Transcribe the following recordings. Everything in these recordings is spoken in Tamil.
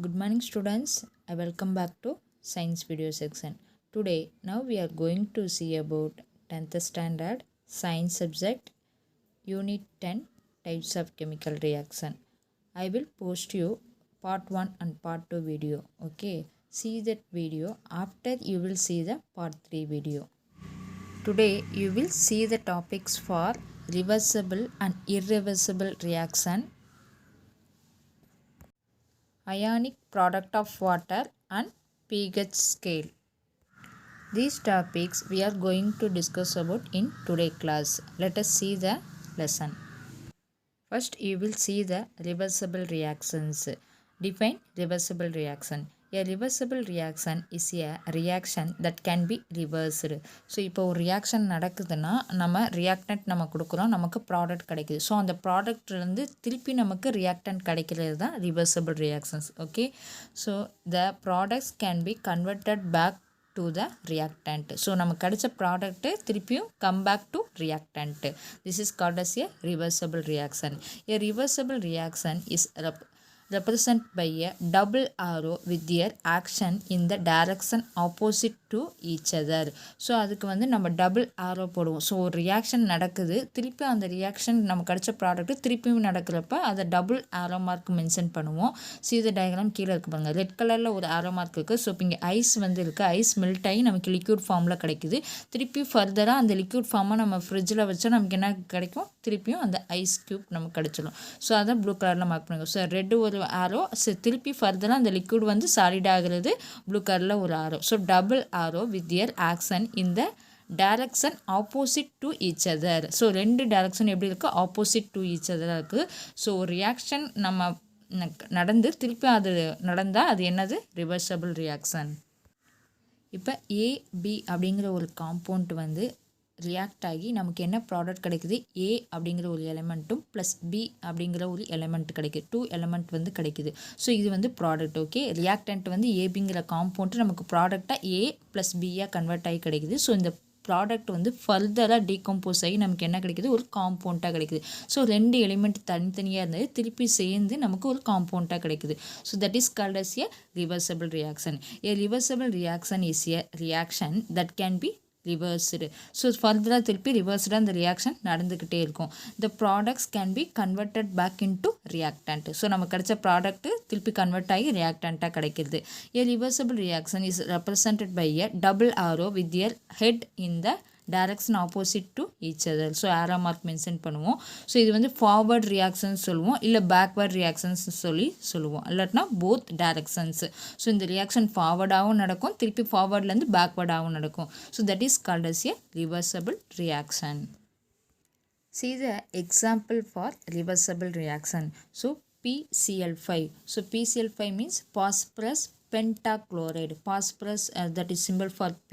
Good morning students. I welcome back to science video section. Now we are going to see about 10th standard science subject unit 10 types of chemical reaction. I will post you part 1 and part 2 video. Okay, see that video after you will see the part 3 video. Today you will see the topics for reversible and irreversible reaction, ionic product of water and pH scale. These topics we are going to discuss about in today's class. Let us see the lesson. First you will see the reversible reactions. Define reversible reaction. A reversible reaction is a reaction that can be reversed. So இப்போ ஒரு ரியாக்ஷன் நடக்குதுன்னா நம்ம ரியாக்டன்ட் நம்ம கொடுக்குறோம், நமக்கு ப்ராடக்ட் கிடைக்குது. ஸோ அந்த ப்ராடக்ட்லேருந்து திருப்பி நமக்கு ரியாக்டன்ட் கிடைக்கிறது தான் reversible reactions. Okay, so the products can be converted back to the reactant. So நமக்கு கிடைச்ச ப்ராடக்ட் திருப்பியும் come back to reactant. This is called as a reversible reaction. A reversible reaction is represented by a double arrow with their action in the direction opposite to each other. So அதுக்கு வந்து நம்ம டபுள் ஆரோ போடுவோம். ஸோ ஒரு ரியாக்ஷன் நடக்குது, திருப்பி அந்த ரியாக்ஷன் நம்ம கிடைச்ச ப்ராடக்ட் திருப்பியும் நடக்கிறப்ப அதை டபுள் ஆரோ மார்க் மென்ஷன் பண்ணுவோம். சீத டயக்ராம் கீழே இருக்கு பாருங்க, ரெட் கலரில் ஒரு ஆரோ மார்க் இருக்குது. ஸோ இப்போ இங்கே ஐஸ் வந்து இருக்குது, ஐஸ் மெல்ட் ஆகி நமக்கு லிக்யூட் ஃபார்மில் கிடைக்குது. திருப்பி ஃபர்தராக அந்த லிக்யூட் ஃபார்மை நம்ம ஃப்ரிட்ஜில் வச்சா நமக்கு என்ன கிடைக்கும், திருப்பியும் அந்த ஐஸ் க்யூப் நமக்கு கிடைச்சிடும். ஸோ அதை ப்ளூ கலரில் மார்க் பண்ணுங்க. ஸோ ரெட்டு ஒரு ஆரோ, திருப்பி ஃபர்தராக அந்த லிக்யூட் வந்து சாலிட் ஆகிறது ப்ளூ கலரில் ஒரு arrow. So double arrow with their action in the direction opposite to each other. So ரெண்டு டைரக்ஷன் எப்படி இருக்குது, ஆப்போசிட் டு ஈச் அதராக இருக்குது. ஸோ ரியாக்ஷன் நம்ம நடந்து திருப்பி அது நடந்தால் அது என்னது, ரிவர்சபிள் ரியாக்ஷன். இப்போ ஏபி அப்படிங்கிற ஒரு காம்பவுண்ட் வந்து ரியாக்ட் ஆகி நமக்கு என்ன ப்ராடக்ட் கிடைக்குது, ஏ அப்படிங்கிற ஒரு எலிமெண்ட்டும் ப்ளஸ் பி அப்படிங்கிற ஒரு எலிமெண்ட் கிடைக்குது. 2 எலிமெண்ட் வந்து கிடைக்குது. ஸோ இது வந்து ப்ராடக்ட். ஓகே, ரியாக்டன்ட் வந்து ஏபிங்கிற காம்பவுண்ட் நமக்கு ப்ராடக்டாக ஏ ப்ளஸ் பியாக கன்வெர்ட் ஆகி கிடைக்குது. ஸோ இந்த ப்ராடக்ட் வந்து ஃபர்தராக டீகம்போஸ் ஆகி நமக்கு என்ன கிடைக்குது, ஒரு காம்பவுண்டாக கிடைக்குது. ஸோ ரெண்டு எலிமெண்ட் தனித்தனியாக இருந்தது திருப்பி சேர்ந்து நமக்கு ஒரு காம்பவுண்டாக கிடைக்குது. So that is called as a reversible reaction. A reversible reaction is a reaction that can be reversed. So ஃபர்தராக திருப்பி ரிவர்ஸ்டாக அந்த ரியாக்ஷன் நடந்துக்கிட்டே இருக்கும். The products can be converted back into reactant. So நமக்கு கிடைச்ச ப்ராடக்ட் திருப்பி கன்வெர்ட் ஆகி ரியாக்டண்ட்டாக கிடைக்கிறது. A reversible reaction is represented by a double arrow with their head in the direction opposite to each other. So arrow mark mention பண்ணுவோம். ஸோ இது வந்து ஃபார்வர்ட் ரியாக்ஷன்ஸ் சொல்லுவோம், இல்லை பேக்வர்ட் ரியாக்ஷன்ஸ் சொல்லுவோம், இல்லாட்டினா போத் டைரக்ஷன்ஸ். ஸோ இந்த ரியாக்ஷன் ஃபார்வர்டாகவும் நடக்கும், திருப்பி ஃபார்வர்ட்லேருந்து பேக்வர்டாகவும் நடக்கும். So that is called as a reversible reaction. See the example for reversible reaction. So PCl5. So PCl5 means phosphorus pentachloride. Phosphorus that is symbol for P.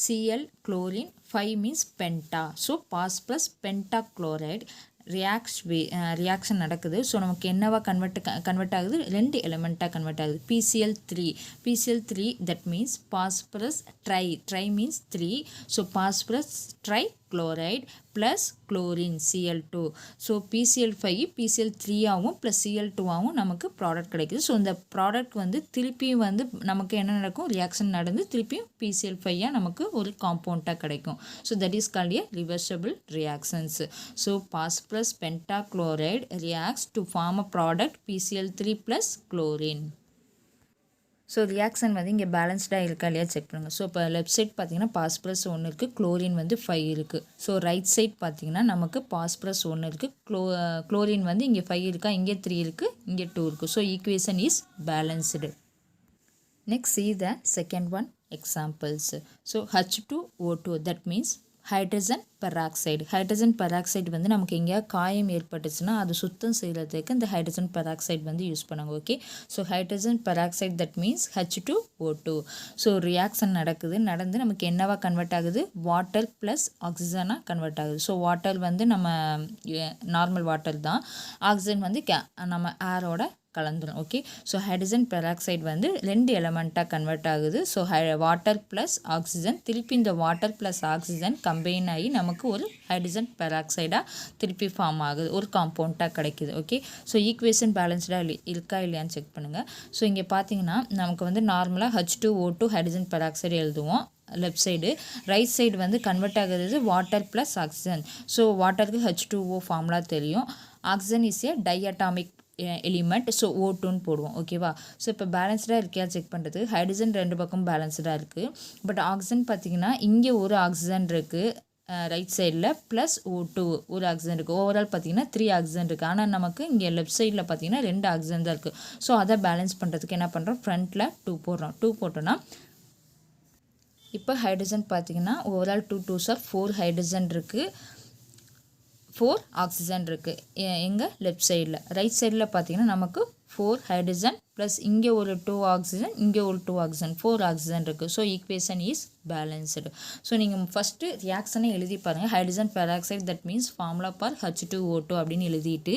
Cl chlorine, 5 means penta. So phosphorus pentachloride reaction நடக்குது. ஸோ நமக்கு என்னவா கன்வெர்ட் ஆகுது, ரெண்டு எலிமெண்ட்டாக கன்வெர்ட் ஆகுது. PCl3 that means phosphorus try means 3. So phosphorus try chloride plus chlorine Cl2. So PCl5 PCl3 ஆகவும் ப்ளஸ் Cl2 ஆகவும் நமக்கு ப்ராடக்ட் கிடைக்குது. ஸோ இந்த ப்ராடக்ட் வந்து திருப்பியும் வந்து நமக்கு என்ன நடக்கும், ரியாக்ஷன் நடந்து திருப்பியும் PCl5 நமக்கு ஒரு காம்பவுண்டாக கிடைக்கும். So that is called a reversible reactions. So phosphorus pentachloride reacts to form a product PCl3 plus chlorine. So reaction வந்து இங்கே பேலன்ஸ்டாக இருக்கா இல்லையா செக் பண்ணுங்கள். ஸோ இப்போ லெஃப்ட் சைட் பார்த்தீங்கன்னா பாஸ்பரஸ் 1 இருக்குது, குளோரின் வந்து 5 இருக்குது. ஸோ ரைட் சைட் பார்த்தீங்கன்னா நமக்கு பாஸ்பரஸ் 1 இருக்குது, குளோரின் வந்து இங்கே 5 இருக்கா, இங்கே 3 இருக்குது, இங்கே 2 இருக்குது. So equation is balanced. Next see the second one examples. So H2O2 that means hydrogen peroxide. Hydrogen peroxide வந்து நமக்கு எங்கேயா காயம் ஏற்பட்டுச்சுன்னா அது சுத்தம் செய்கிறதுக்கு இந்த ஹைட்ரஜன் பெராக்சைடு வந்து யூஸ் பண்ணுவாங்க. Okay, so hydrogen peroxide that means H2O2. So reaction நடந்து நமக்கு என்னவா கன்வெர்ட் ஆகுது, வாட்டர் ப்ளஸ் ஆக்சிஜனாக கன்வெர்ட் ஆகுது. ஸோ வாட்டர் வந்து நம்ம நார்மல் வாட்டர் தான், ஆக்சிஜன் வந்து நம்ம ஏரோட கலந்துரும். ஓகே, ஸோ ஹைட்ரஜன் பெராக்சைடு வந்து 2 எலமெண்ட்டாக கன்வெர்ட் ஆகுது. ஸோ வாட்டர் ப்ளஸ் ஆக்சிஜன், திருப்பி இந்த வாட்டர் ப்ளஸ் ஆக்சிஜன் கம்பைன் ஆகி நமக்கு ஒரு ஹைட்ரஜன் பெராக்சைடாக திருப்பி ஃபார்ம் ஆகுது, ஒரு காம்பவுண்டாக கிடைக்குது. ஓகே, ஸோ ஈக்குவேஷன் பேலன்ஸ்டாக இருக்கா இல்லையான்னு செக் பண்ணுங்கள். ஸோ இங்கே பார்த்தீங்கன்னா நமக்கு வந்து நார்மலாக H2O2 ஹைட்ரஜன் பெராக்சைடு எழுதுவோம் லெஃப்ட் சைடு. ரைட் சைடு வந்து கன்வெர்ட் ஆகுறது வாட்டர் ப்ளஸ் ஆக்சிஜன். ஸோ வாட்டருக்கு H2O ஃபார்முலா தெரியும். Oxygen is a diatomic element, so O2ன்னு போடுவோம். ஓகேவா, ஸோ இப்போ பேலன்ஸ்டாக இருக்கியா செக் பண்ணுறது. ஹைட்ரஜன் 2 பக்கம் பேலன்ஸ்டாக இருக்குது. பட் ஆக்சிஜன் பார்த்திங்கன்னா இங்கே ஒரு ஆக்சிஜன் இருக்குது ரைட் சைடில், ப்ளஸ் O2 ஒரு ஆக்சிஜன் இருக்குது. ஓவரால் பார்த்திங்கன்னா 3 ஆக்சிஜன் இருக்குது. ஆனால் நமக்கு இங்கே லெஃப்ட் சைடில் பார்த்திங்கன்னா 2 ஆக்சிஜன் தான் இருக்குது. ஸோ அதை பேலன்ஸ் பண்ணுறதுக்கு என்ன பண்ணுறோம், ஃப்ரண்ட்டில் 2 போடுறோம். 2 போட்டோன்னா இப்போ ஹைட்ரஜன் பார்த்திங்கன்னா ஓவரால் 2 2s are 4 ஹைட்ரஜன் இருக்குது, 4 ஆக்சிஜன் இருக்குது எங்கே லெஃப்ட் சைடில். ரைட் சைடில் பார்த்திங்கன்னா நமக்கு 4 ஹைட்ரஜன் ப்ளஸ் இங்கே ஒரு 2 ஆக்சிஜன், இங்கே ஒரு 2 ஆக்சிஜன், 4 ஆக்சிஜன் இருக்குது. So equation is balanced. So நீங்கள் ஃபஸ்ட்டு ரியாக்ஷனை எழுதி பாருங்கள். Hydrogen peroxide that means formula for H2O2 அப்படின்னு எழுதிட்டு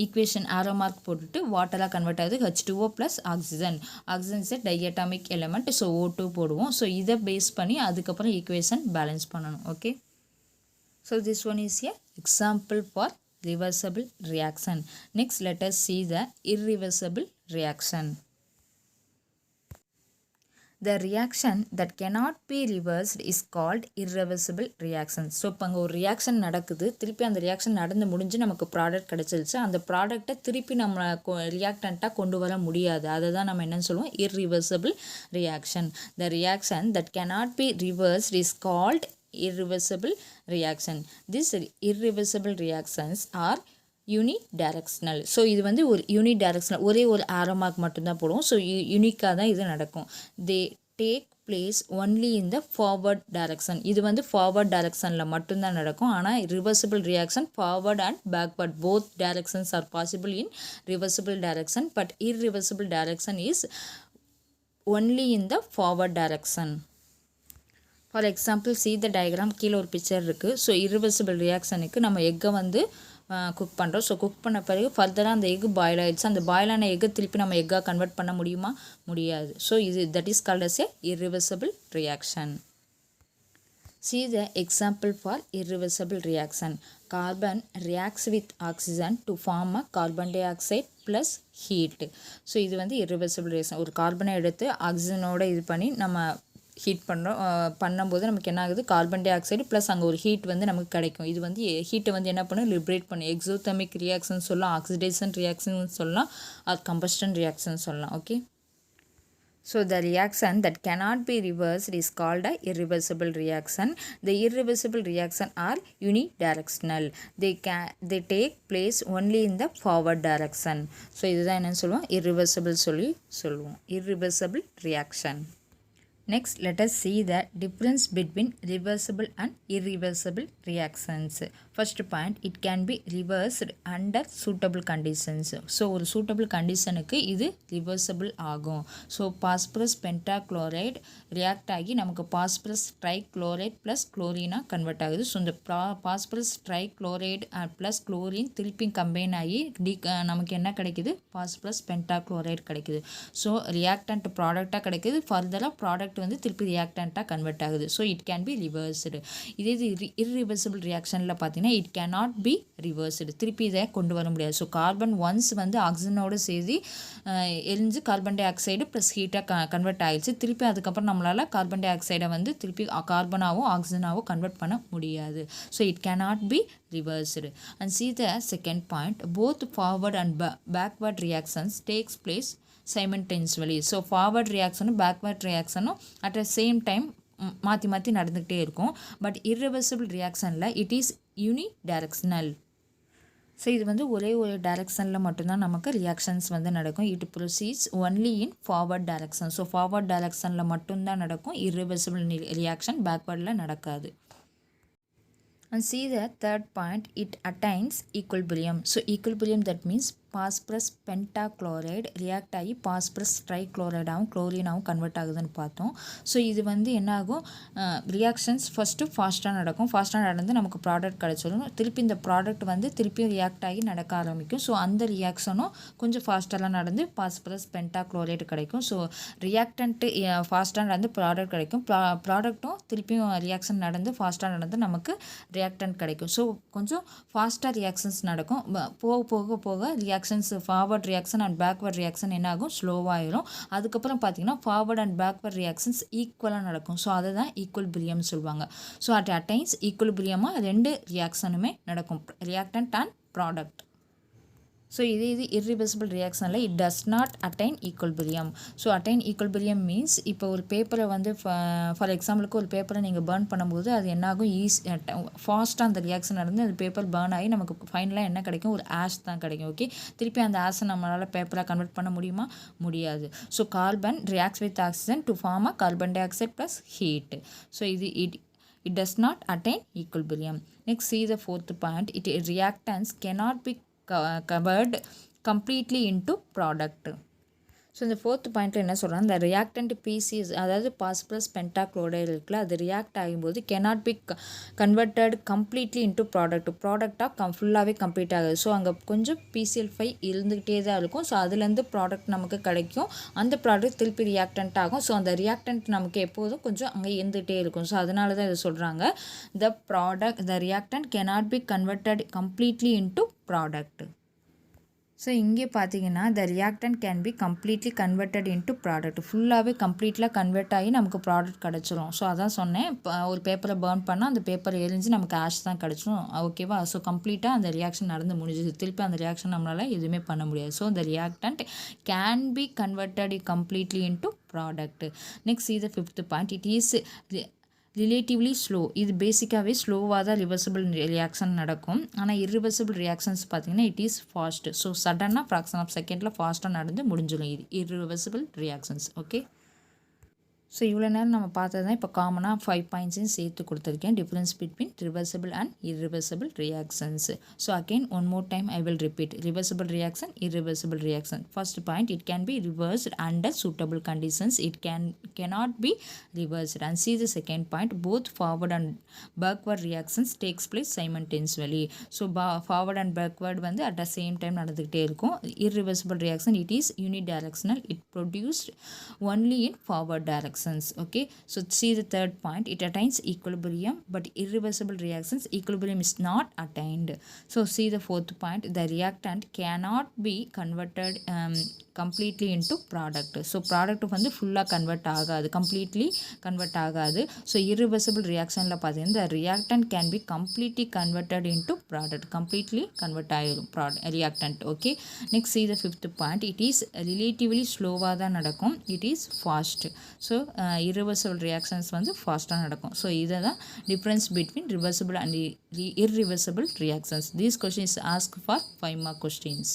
ஈக்குவேஷன் ஆரோ மார்க் போட்டுட்டு வாட்டராக கன்வெர்ட் ஆகுது H2O plus oxygen. Oxygen is diatomic element, so O2 போடுவோம். ஸோ இதை பேஸ் பண்ணி அதுக்கப்புறம் ஈக்குவேஷன் பேலன்ஸ் பண்ணணும். Okay, so this one is a example for reversible reaction. Next let us see the irreversible reaction. The reaction that cannot be reversed is called irreversible reaction. So இப்போ அங்கே ஒரு ரியாக்ஷன் நடக்குது, திருப்பி அந்த ரியாக்ஷன் நடந்து முடிஞ்சு நமக்கு ப்ராடக்ட் கிடச்சிருச்சு. அந்த ப்ராடக்டை திருப்பி நம்ம ரியாக்டண்ட்டாக கொண்டு வர முடியாது. அதை தான் நம்ம என்னென்னு சொல்லுவோம், irreversible reaction. The reaction that cannot be reversed is called irreversible reaction. These irreversible reactions are unidirectional. So இது வந்து ஒரு யூனிடைரக்ஷனல், ஒரே ஒரு ஆரோ மார்க் மட்டும்தான் போடுவோம். ஸோ யூனிக்காக தான் இது நடக்கும். They take place only in the forward direction. இது வந்து ஃபார்வர்ட் டைரக்ஷனில் மட்டும்தான் நடக்கும். ஆனால் reversible reaction forward and backward both directions R possible in reversible direction. But irreversible direction is only in the forward direction. For example see the diagram. கீழே ஒரு பிக்சர் இருக்குது. ஸோ irreversible ரியாக்ஷனுக்கு நம்ம எக்கை வந்து குக் பண்ணுறோம். ஸோ குக் பண்ண பிறகு ஃபர்தராக அந்த எக்கு பாயில் ஆகிடுச்சு. அந்த பாயிலான எக்கை திருப்பி நம்ம எக்காக கன்வெர்ட் பண்ண முடியுமா, முடியாது. ஸோ இது that is called as a irreversible reaction. See the example for irreversible reaction. Carbon reacts with oxygen to form a carbon dioxide plus heat. So இது வந்து irreversible reaction. ஒரு கார்பனை எடுத்து ஆக்சிஜனோட இது பண்ணி நம்ம ஹீட் பண்ணும்போது நமக்கு என்ன ஆகுது, கார்பன் டை ஆக்சைடு ப்ளஸ் அங்கே ஒரு ஹீட் வந்து நமக்கு கிடைக்கும். இது வந்து ஹீட்டை வந்து என்ன பண்ணும், லிபரேட் பண்ணும். எக்ஸோதெர்மிக் ரியாக்ஷன் சொல்லலாம், ஆக்சிடேஷன் ரியாக்ஷன் சொல்லலாம், ஆர் கம்பஸ்டன் ரியாக்ஷன் சொல்லலாம். Okay, so the reaction that cannot be reversed is called a irreversible reaction. The irreversible reaction are unidirectional. They take place only in the forward direction. So இதுதான் என்னன்னு சொல்லுவோம், irreversible சொல்லுவோம், irreversible reaction. Next, let us see the difference between reversible and irreversible reactions. First point, it can be reversed under suitable conditions. So, ஒரு suitable conditionக்கு இது reversible ஆகும். So, phosphorus pentachloride react ஆகி நமக்கு phosphorus trichloride plus chlorine convert ஆகுது. So, இந்த phosphorus trichloride plus chlorine திருப்பி combine ஆகி நமக்கு என்ன கிடைக்குது, phosphorus pentachloride கிடைக்குது. So, reactant ப்ராடக்டாக கிடைக்குது. ஃபர்தராக ப்ராடக்ட் வந்து திருப்பி ரியாக்டண்ட்டாக கன்வெர்ட் ஆகுது. So it can be reversed. இதே இது irreversible ரியாக்ஷனில் பார்த்தீங்கன்னா இட் கேனாட் பி ரிவர்ஸ்டு, திருப்பி இதை கொண்டு வர முடியாது. ஸோ கார்பன் ஒன்ஸ் வந்து ஆக்சிஜனோடு சேர்த்து எரிஞ்சு கார்பன் டை ஆக்சைடு ப்ளஸ் ஹீட்டாக கன்வெர்ட் ஆகிடுச்சு. திருப்பி அதுக்கப்புறம் நம்மளால் கார்பன் டை ஆக்சைடை வந்து திருப்பி கார்பனாவோ ஆக்சிஜனாவோ கன்வெர்ட் பண்ண முடியாது. So it cannot be reversed. And see the second point, both forward and backward reactions takes place simultaneously. So forward ரியாக்ஷனும் பேக்வர்ட் ரியாக்ஷனும் அட் த சேம் டைம் மாற்றி நடந்துக்கிட்டே இருக்கும். பட் irreversible ரியாக்ஷனில் இட் இஸ் யூனிடைரக்ஷனல். ஸோ இது வந்து ஒரே ஒரு டைரக்ஷனில் மட்டும்தான் நமக்கு ரியாக்ஷன்ஸ் வந்து நடக்கும். It proceeds only in forward direction. So forward டைரக்ஷனில் மட்டும்தான் நடக்கும். irreversible ரியாக்ஷன் பேக்வர்டில் நடக்காது. And see the third point, it attains equilibrium. So equilibrium that means phosphorus pentachloride react ஆகி பாஸ்பரஸ் ட்ரைக்ளோரைடாகவும் குளோரினாகவும் கன்வெர்ட் ஆகுதுன்னு பார்த்தோம். ஸோ இது வந்து என்ன ஆகும், ரியாக்ஷன்ஸ் ஃபஸ்ட்டு ஃபாஸ்ட்டாக நடக்கும். ஃபாஸ்ட்டாக நடந்து நமக்கு ப்ராடக்ட் கிடச்சிடும். திருப்பி இந்த ப்ராடக்ட் வந்து திருப்பியும் ரியாக்ட் ஆகி நடக்க ஆரம்பிக்கும். ஸோ அந்த ரியாக்ஷனும் கொஞ்சம் ஃபாஸ்ட்டாலாம் நடந்து பாஸ்பரஸ் பென்டாக்ளோரைடு கிடைக்கும். ஸோ ரியாக்டன்ட்டு ஃபாஸ்ட்டாக நடந்து ப்ராடக்ட் கிடைக்கும். ப்ராடக்ட்டும் திருப்பியும் ரியாக்ஷன் நடந்து ஃபாஸ்ட்டாக நடந்து நமக்கு ரியாக்டன்ட் கிடைக்கும். ஸோ கொஞ்சம் ஃபாஸ்ட்டாக ரியாக்ஷன்ஸ் நடக்கும். போக போக போக reactions forward reaction and backward reaction என்ன ஆகும், ஸ்லோவாகிடும். அதுக்கப்புறம் பார்த்தீங்கன்னா ஃபார்வர்ட் அண்ட் பேக்வர்ட் ரியாக்ஷன்ஸ் ஈக்குவலாக நடக்கும். ஸோ அதை தான் ஈக்குவல்பிரியம் சொல்லுவாங்க. ஸோ அட் அட்டைன்ஸ் ஈக்குவல்பிரியமாக ரெண்டு ரியாக்ஷனுமே நடக்கும், ரியாக்டன்ட் அண்ட் ப்ராடக்ட். ஸோ இது இர்ரிவர்சிபிள் ரியாக்ஷனில் it does not attain equilibrium. So attain equilibrium means இப்போ ஒரு பேப்பரை வந்து ஃபார் எக்ஸாம்பிளுக்கு ஒரு பேப்பரை நீங்கள் பர்ன் பண்ணும்போது அது என்னாகும், ஃபாஸ்ட்டாக அந்த ரியாக்ஷன் நடந்து அந்த பேப்பர் பர்ன் ஆகி நமக்கு ஃபைனலாக என்ன கிடைக்கும், ஒரு ஆஷ் தான் கிடைக்கும். ஓகே, திருப்பி அந்த ஆஷை நம்மளால் பேப்பராக கன்வெர்ட் பண்ண முடியுமா, முடியாது. So carbon reacts with oxygen to form a carbon dioxide plus heat. So it does not attain equilibrium. Next, see the fourth point. Reactants cannot be covered completely into product. So இந்த ஃபோர்த் பாயிண்ட்டில் என்ன சொல்கிறாங்க, இந்த ரியாக்டன்ட் பிசிஸ் அதாவது பாஸ்பரஸ் பென்டாக்ளோரைடு இருக்குல்ல, அது ரியாக்ட் ஆகும்போது cannot be converted completely into ப்ராடக்டாக ஃபுல்லாகவே கம்ப்ளீட் ஆகுது. ஸோ அங்கே கொஞ்சம் PCl5 இருந்துக்கிட்டே தான் இருக்கும். ஸோ அதுலேருந்து ப்ராடக்ட் நமக்கு கிடைக்கும். அந்த ப்ராடக்ட் திருப்பி ரியாக்டன்ட் ஆகும். ஸோ அந்த ரியாக்டன்ட் நமக்கு எப்போதும் கொஞ்சம் அங்கே இருந்துகிட்டே இருக்கும். ஸோ அதனால தான் இதை சொல்கிறாங்க, த reactant cannot be converted completely into product. So இங்கே பார்த்தீங்கன்னா த reactant can be completely converted into product. ஃபுல்லாகவே கம்ப்ளீட்லாம் கன்வெர்ட் ஆகி நமக்கு ப்ராடக்ட் கிடச்சிரும். ஸோ அதான் சொன்னேன், இப்போ ஒரு பேப்பரை பர்ன் பண்ணால் அந்த பேப்பர் எரிஞ்சு நமக்கு ஆஷ் தான் கிடச்சிரும். ஓகேவா? ஸோ கம்ப்ளீட்டாக அந்த ரியாக்ஷன் நடந்து முடிஞ்சுது. திருப்பி அந்த ரியாக்ஷன் நம்மளால் எதுவுமே பண்ண முடியாது. So the reactant can be converted completely into product. Next, see the fifth point. It is relatively slow. இது பேசிக்காகவே ஸ்லோவாக தான் ரிவர்சிபிள் ரியாக்ஷன் நடக்கும். ஆனால் இர்ரிவர்சிபிள் ரியாக்ஷன்ஸ் பார்த்தீங்கன்னா இட் இஸ் ஃபாஸ்ட். ஸோ சடனாக ஃப்ராக்ஷன் ஆஃப் செகண்டில் ஃபாஸ்ட்டாக நடந்து முடிஞ்சிடும். இது இர்ரிவர்சிபிள் ரியாக்ஷன்ஸ். ஓகே, ஸோ இவ்வளோ நேரம் நம்ம பார்த்தது தான். இப்போ காமனாக 5 பாயிண்ட்ஸையும் சேர்த்து கொடுத்துருக்கேன், difference between reversible and irreversible reactions. So again one more time I will repeat. Reversible reaction, irreversible reaction. First point, it can be reversed under suitable conditions. It cannot be reversed. And see the second point, both forward and backward reactions takes place simultaneously. So forward and backward வந்து at the same time நடந்துக்கிட்டே இருக்கும். Irreversible reaction, it is unidirectional. It produced only in forward direction. Okay, so see the third point, it attains equilibrium, but irreversible reactions equilibrium is not attained. So see the fourth point, the reactant cannot be converted completely into product. So product வந்து ஃபுல்லாக கன்வெர்ட் ஆகாது, கம்ப்ளீட்லி கன்வெர்ட் ஆகாது. ஸோ irreversible reactionல பார்த்தீங்கன்னா the reactant can be completely converted into product, completely convert ஆகிடும் reactant. Okay, next see the fifth point, it is relatively ஸ்லோவாக தான் நடக்கும், it is fast. So irreversible reactions வந்து ஃபாஸ்ட்டாக நடக்கும். ஸோ இதை தான் difference between reversible and irreversible reactions. These questions is asked for 5 mark questions.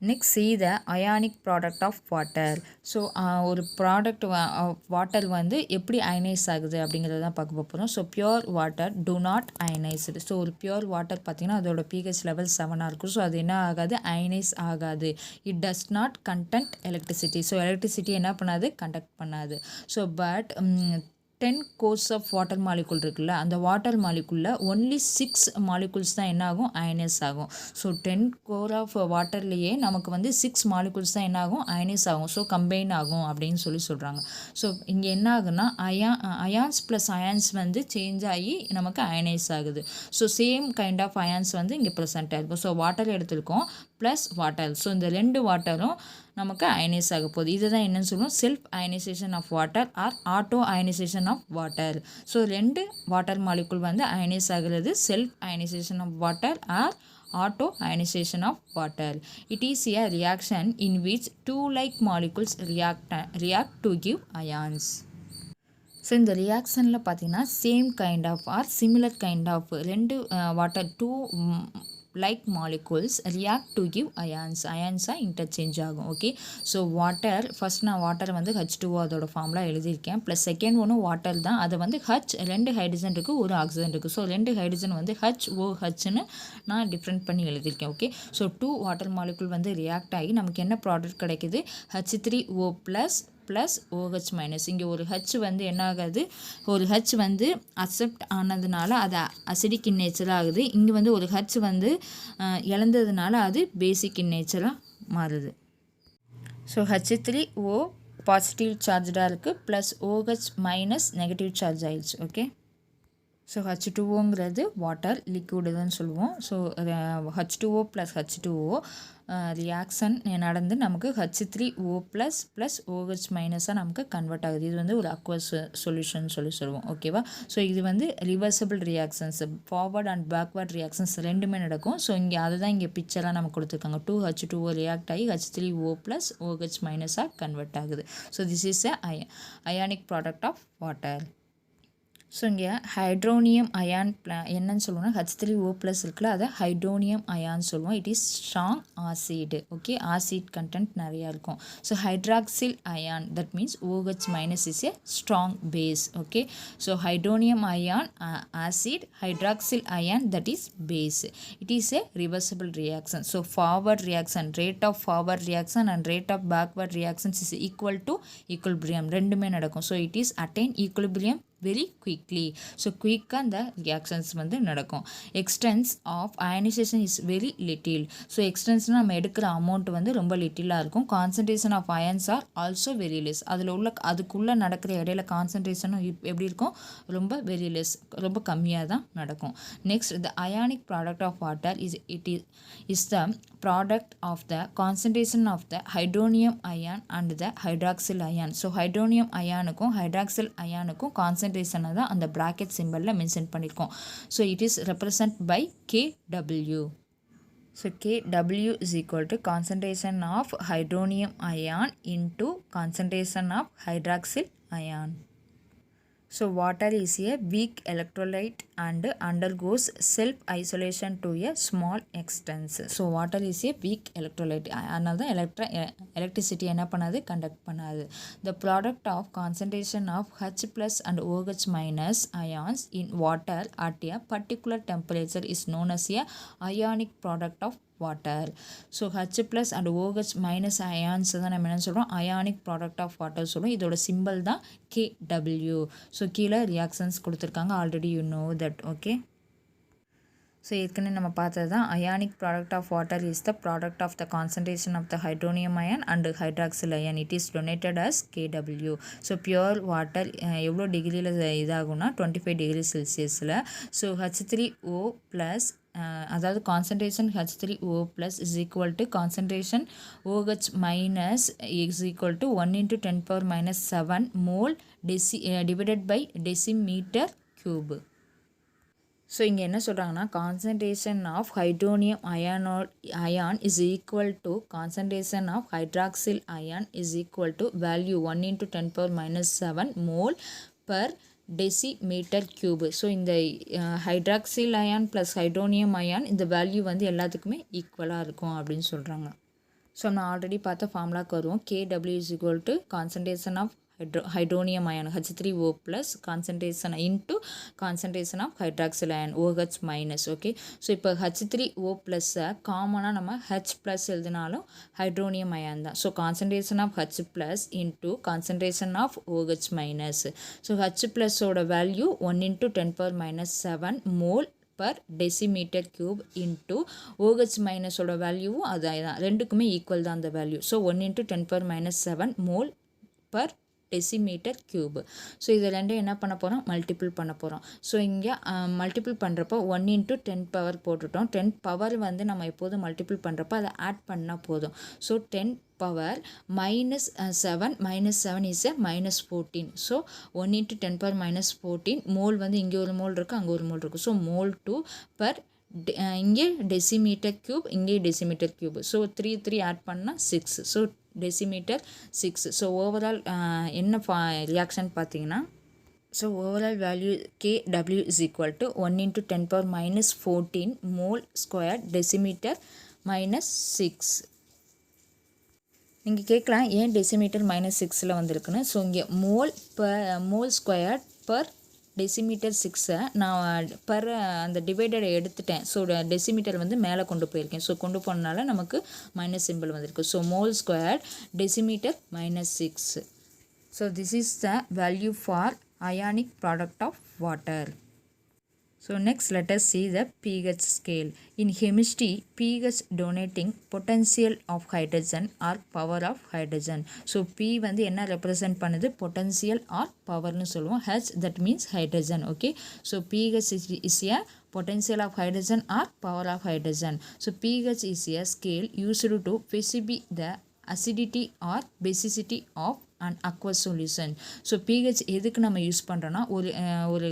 Next, see the ionic product of water. So ஒரு ப்ராடக்ட் வாட்டர் வந்து எப்படி அயனைஸ் ஆகுது அப்படிங்கிறத தான் பார்க்க போகிறோம். So pure water do not ionised. So ஒரு பியூர் வாட்டர் பார்த்திங்கன்னா அதோட pH லெவல் 7 இருக்கும். ஸோ அது என்ன ஆகாது, அயனைஸ் ஆகாது. It does not conduct electricity. So electricity என்ன பண்ணாது, கண்டக்ட் பண்ணாது. So but 10 cores of water molecule இருக்குல்ல, அந்த வாட்டர் மாலிகுலில் ஒன்லி 6 மாலிகுல்ஸ் தான் என்ன ஆகும், அயனைஸ் ஆகும். ஸோ 10 core ஆஃப் வாட்டர்லேயே நமக்கு வந்து 6 மாலிகுல்ஸ் தான் என்ன ஆகும், அயனைஸ் ஆகும். ஸோ கம்பைன் ஆகும் அப்படின்னு சொல்கிறாங்க. ஸோ இங்கே என்ன ஆகுன்னா அயான்ஸ் ப்ளஸ் அயான்ஸ் வந்து சேஞ்ச் ஆகி நமக்கு அயனைஸ் ஆகுது. So same kind of ions வந்து இங்கே ப்ரெசென்ட் ஆகிருக்கும். ஸோ வாட்டர் எடுத்திருக்கோம் ப்ளஸ் வாட்டர். ஸோ இந்த ரெண்டு வாட்டரும் நமக்கு அயனைஸ் ஆக போகுது. இதுதான் என்னன்னு சொல்லுவோம், self ionization of water or auto ionization of water. So ரெண்டு வாட்டர் மாலிகுல் வந்து அயனைஸ் ஆகிறது, self ionization of water or auto ionization of water. It is a reaction in which two like molecules react to give ions. So இந்த ரியாக்ஷனில் பார்த்தீங்கன்னா same kind of or similar kind of ரெண்டு water like molecules react to give ions interchange ஆகும் ஓகே ஸோ வாட்டர் ஃபர்ஸ்ட் நான் வாட்டர் வந்து H2O அதோட ஃபார்ம்லாம் எழுதியிருக்கேன் ப்ளஸ் செகண்ட் ஒன்று வாட்டர் தான் அதை வந்து ரெண்டு ஹைட்ரஜன் இருக்குது ஒரு ஆக்சிஜன் இருக்குது ஸோ ரெண்டு ஹைட்ரஜன் வந்து HOHன்னு நான் டிஃப்ரெண்ட் பண்ணி எழுதியிருக்கேன் ஓகே ஸோ 2 வாட்டர் மாலிகுல் வந்து ரியாக்ட் ஆகி நமக்கு என்ன ப்ராடக்ட் கிடைக்குது H3O ப்ளஸ் OH மைனஸ் இங்கே ஒரு H வந்து என்ன ஆகாது ஒரு H வந்து அக்செப்ட் ஆனதுனால அது அசிடிக் இன் நேச்சராக ஆகுது இங்கே வந்து ஒரு H வந்து இழந்ததுனால அது பேசிக் இன் நேச்சராக மாறுது ஸோ H3O பாசிட்டிவ் சார்ஜாக இருக்குது plus OH minus negative charge ஆயிடுச்சு ஓகே ஸோ H2Oங்கிறது வாட்டர் லிக்விடுன்னு சொல்லுவோம் so H2O plus H2O reaction நடந்து நமக்கு H3O ப்ளஸ் OH மைனஸாக நமக்கு கன்வெர்ட் ஆகுது இது வந்து ஒரு அக்வஸ் சொல்யூஷன் சொல்லுவோம் ஓகேவா ஸோ இது வந்து reversible reactions forward and backward reactions ரெண்டுமே நடக்கும் ஸோ இங்கே அதுதான் இங்கே பிக்சராக நமக்கு கொடுத்துருக்காங்க 2H2O ரியாக்ட் ஆகி H3O ப்ளஸ் OH மைனஸாக கன்வெர்ட் ஆகுது so this is ionic product of water so இங்கே ஹைட்ரோனியம் அயான் என்னன்னு சொல்லுவோம்னா H3O ப்ளஸ் இருக்குல்ல அதை ஹைட்ரோனியம் அயான் சொல்லுவோம் it is strong acid okay acid content நிறையா இருக்கும் so hydroxyl ion that means OH minus is a strong base okay so hydronium ion acid hydroxyl ion that is base it is a reversible reaction so forward reaction rate of forward reaction and rate of backward reactions is equal to equilibrium ரெண்டுமே நடக்கும் so it is attain equilibrium very quickly so quick அந்த reactions வந்து நடக்கும் extents of ionization is very little so extents நம்ம எடுக்கிற amount வந்து ரொம்ப லிட்டிலாக இருக்கும் concentration of ions are also very less அதில் உள்ள அதுக்குள்ளே நடக்கிற இடையில கான்சன்ட்ரேஷனும் எப்படி இருக்கும் ரொம்ப very less ரொம்ப கம்மியாக தான் நடக்கும் next the ionic product of water is the product of the concentration of the hydronium ion and the hydroxyl ion so hydronium ionுக்கும் hydroxyl ionுக்கும் concentration தான் அந்த bracket symbolல மென்ஷன் பண்ணியிருக்கோம் so it is represent by Kw so Kw is equal to concentration of hydronium ion into concentration of hydroxyl ion so water is a weak electrolyte and undergoes self isolation to a small extent so water is a weak electrolyte அதனால தான் electricity என்ன பண்ணாது conduct பண்ணாது the product of concentration of H plus and OH minus ions in water at a particular temperature is known as a ionic product of water so H plus and OH minus ions தான் நம்ம என்ன சொல்கிறோம் ionic product of water சொல்கிறோம் இதோட சிம்பிள் தான் Kw ஸோ கீழே ரியாக்ஷன்ஸ் கொடுத்துருக்காங்க already you know that okay so ஏற்கனவே நம்ம பார்த்தது தான் ionic product of water is the product of the concentration of the hydronium ion and hydroxyl ion it is donated as Kw so pure water எவ்வளோ டிகிரியில் இதாகும்னா 25 டிகிரி செல்சியஸில் ஸோ H3O ப்ளஸ் அதாவது concentration H3O plus is equal to concentration OH minus is equal to 1 into 10 power minus 7 mole divided by decimeter cube so இங்கே என்ன சொல்கிறாங்கன்னா concentration of hydronium ion is equal to concentration of hydroxyl ion is equal to value 1 into 10 power minus 7 mole per decimeter cube so இந்த hydroxyl ion plus hydronium ion இந்த வேல்யூ வந்து எல்லாத்துக்குமே ஈக்குவலாக இருக்கும் அப்படின்னு சொல்கிறாங்க ஸோ நான் ஆல்ரெடி பார்த்த ஃபார்முலாக்கு வருவோம் Kw is equal to concentration of hydronium ion H3O plus concentration into concentration of hydroxyl ion OH minus okay so இப்போ H3O plus காமனாக நம்ம H plus எழுதினாலும் hydronium ion தான் so concentration of H plus into concentration of OH minus so H plus ஓட value 1 into 10 power minus 7 mole per decimeter cube into OH minus ஓட வேல்யூவும் அதான் ரெண்டுக்குமே ஈக்குவல் தான் அந்த value so 1 into 10 power minus 7 mole per decimetre cube so இது ரெண்டும் என்ன பண்ண போகிறோம் மல்டிபிள் பண்ண போகிறோம் ஸோ இங்கே மல்டிபிள் பண்ணுறப்போ 1 into 10 பவர் போட்டுட்டோம் 10 பவர் வந்து நம்ம எப்போதும் மல்டிபிள் பண்ணுறப்போ அதை ஆட் பண்ணால் போதும் so 10 power minus 7 minus 7 is a minus 14 so 1 into 10 power minus 14 mole வந்து இங்கே ஒரு மோல் இருக்குது அங்கே ஒரு மோல் இருக்குது ஸோ மோல் 2 per இங்கே டெசிமீட்டர் கியூப் இங்கே டெசிமீட்டர் கியூப் ஸோ 3 ஆட் பண்ணால் 6 ஸோ டெசிமீட்டர் 6 ஸோ ஓவரால் என்ன ரியாக்ஷன் பார்த்தீங்கன்னா So overall value Kw is equal to 1 into 10 power minus 14 mole square decimeter minus 6. நீங்கள் கேட்கலாம் ஏன் டெசிமீட்டர் மைனஸ் 6ல் வந்திருக்குன்னு. ஸோ இங்கே மோல் ஸ்கொயர் பர் டெசிமீட்டர் 6 நான் பர் அந்த டிவைடரை எடுத்துட்டேன். ஸோ டெசிமீட்டர் வந்து மேலே கொண்டு போயிருக்கேன். ஸோ கொண்டு போனனால நமக்கு மைனஸ் சிம்பிள் வந்திருக்கு. So mole square decimetre minus 6. So this is the value for ionic product of water. So next let us see the pH scale. In chemistry, pH denoting potential of hydrogen or power of hydrogen. So P வந்து என்ன represent பண்ணுது, potential or power னு சொல்லுவோம். H that means hydrogen. Okay, so pH is a potential of hydrogen or power of hydrogen. So pH is a scale used to specify the acidity or basicity of an aqueous solution. So pH எதுக்கு நம்ம யூஸ் பண்ணுறோன்னா, ஒரு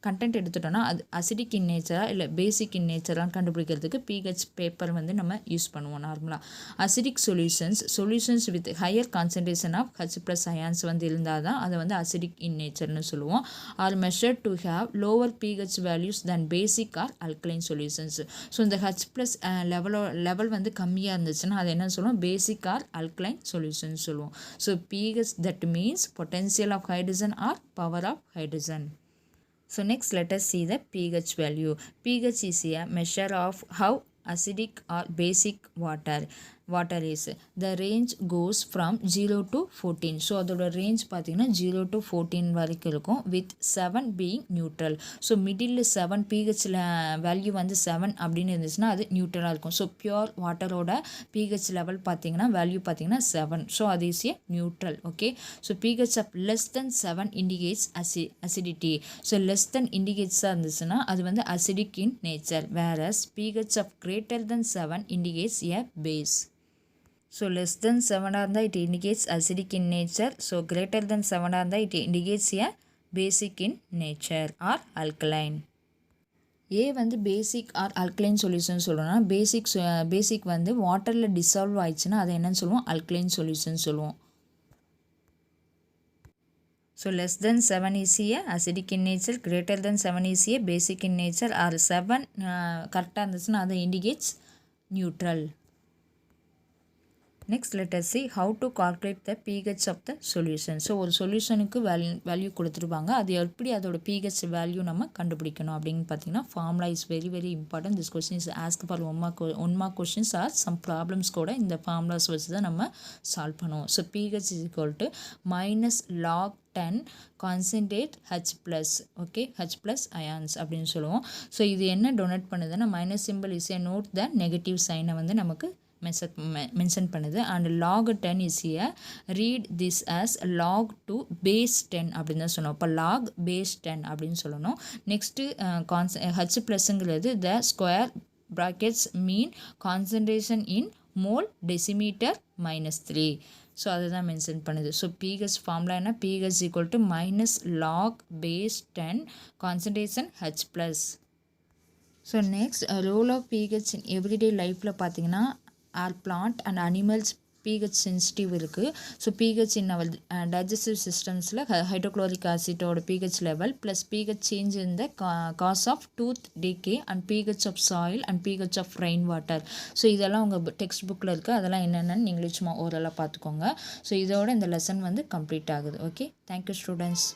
கண்டென்ட் எடுத்துட்டோன்னா அது அசிடிக் இன் நேச்சரா இல்லை பேசிக் இன் நேச்சரான்னு கண்டுபிடிக்கிறதுக்கு பிஹெச் பேப்பர் வந்து நம்ம யூஸ் பண்ணுவோம் நார்மலாக. Acidic solutions with higher concentration of H plus ions வந்து இருந்தால் தான் அதை வந்து அசிடிக் இன் நேச்சர்னு சொல்லுவோம். Are measured to have lower pH values then basic or alkaline solutions. So இந்த ஹச் ப்ளஸ் லெவல் வந்து கம்மியாக இருந்துச்சுன்னா அது என்ன சொல்லுவோம், பேசிக் ஆர் அல்கலைன் சொல்யூஷன் சொல்லுவோம். So pH that means potential of hydrogen or power of hydrogen. So next let us see the pH value. pH is a measure of how acidic or basic water is. The range goes from 0 to 14. So அதோட ரேஞ்ச் பார்த்தீங்கன்னா 0 to 14 வரைக்கும் இருக்கும், with 7 being neutral. So middle 7 பிஹெச்சில் வேல்யூ வந்து 7 அப்படின்னு இருந்துச்சுன்னா அது நியூட்ரலாக இருக்கும். ஸோ பியூர் வாட்டரோட பிஹெச் லெவல் பார்த்தீங்கன்னா வேல்யூ பார்த்தீங்கன்னா 7. So it is a neutral. Okay, so pH of less than 7 indicates acidity. So less than இண்டிகேட்ஸாக இருந்துச்சுன்னா அது வந்து acidic in nature. Whereas pH of greater than 7 indicates A base. So less than 7 இருந்தால் it indicates acidic in nature. So greater than 7 இருந்தால் it indicates a basic in nature or alkaline. ஏ வந்து பேசிக் ஆர் அல்கலைன் சொல்யூஷன் சொல்லணும்னா பேசிக் வந்து வாட்டரில் டிசால்வ் ஆயிடுச்சுன்னா அதை என்னன்னு சொல்லுவோம், அல்கலைன் சொல்யூஷன் சொல்லுவோம். So less than 7 is a acidic in nature, greater than 7 is a basic in nature, or 7 கரெக்டாக இருந்துச்சுன்னா அதை indicates neutral. Next let us see how to calculate the pH of the solution. So ஒரு சொல்யூஷனுக்கு வேல்யூ கொடுத்துருப்பாங்க, அது எப்படி அதோட pH வேல்யூ நம்ம கண்டுபிடிக்கணும் அப்படின்னு பார்த்தீங்கன்னா formula is very very important. This question is ask for one mark questions or some problems கூட இந்த ஃபார்முலாஸ் வச்சு தான் நம்ம சால்வ் பண்ணுவோம். So pH is equal to minus log 10 concentrate H plus. Okay, H plus ions அப்படின்னு சொல்லுவோம். ஸோ இது என்ன டொனேட் பண்ணுதுன்னா minus simple is a note the negative சைனை வந்து நமக்கு மென்ஷன் பண்ணுது. And log 10 is a read this as log to base 10 அப்படின்னு தான் சொல்லணும். இப்போ log base 10 அப்படின்னு சொல்லணும். நெக்ஸ்ட்டு ஹச் ப்ளஸ்ங்கிறது the square brackets mean concentration in mole decimeter -3. So அதை தான் மென்ஷன் பண்ணுது. ஸோ பிஹெச் ஃபார்முலா என்ன, pH equal to minus log base 10 concentration H plus. So next role of pH in everyday லைஃப்பில் பார்த்தீங்கன்னா our plant and animals pH sensitive இருக்குது. So pH in our digestive சிஸ்டம்ஸில் ஹைட்ரோக்ளோரிக் ஆசிட்டோட pH level plus pH change in the cause of tooth decay and pH of soil and pH of rain water. So இதெல்லாம் உங்கள் டெக்ஸ்ட் புக்கில் இருக்குது, அதெல்லாம் என்னென்னு நீங்களே சும்மா ஓரளவு பார்த்துக்கோங்க. ஸோ இதோட இந்த லெசன் வந்து கம்ப்ளீட் ஆகுது. Okay, thank you students.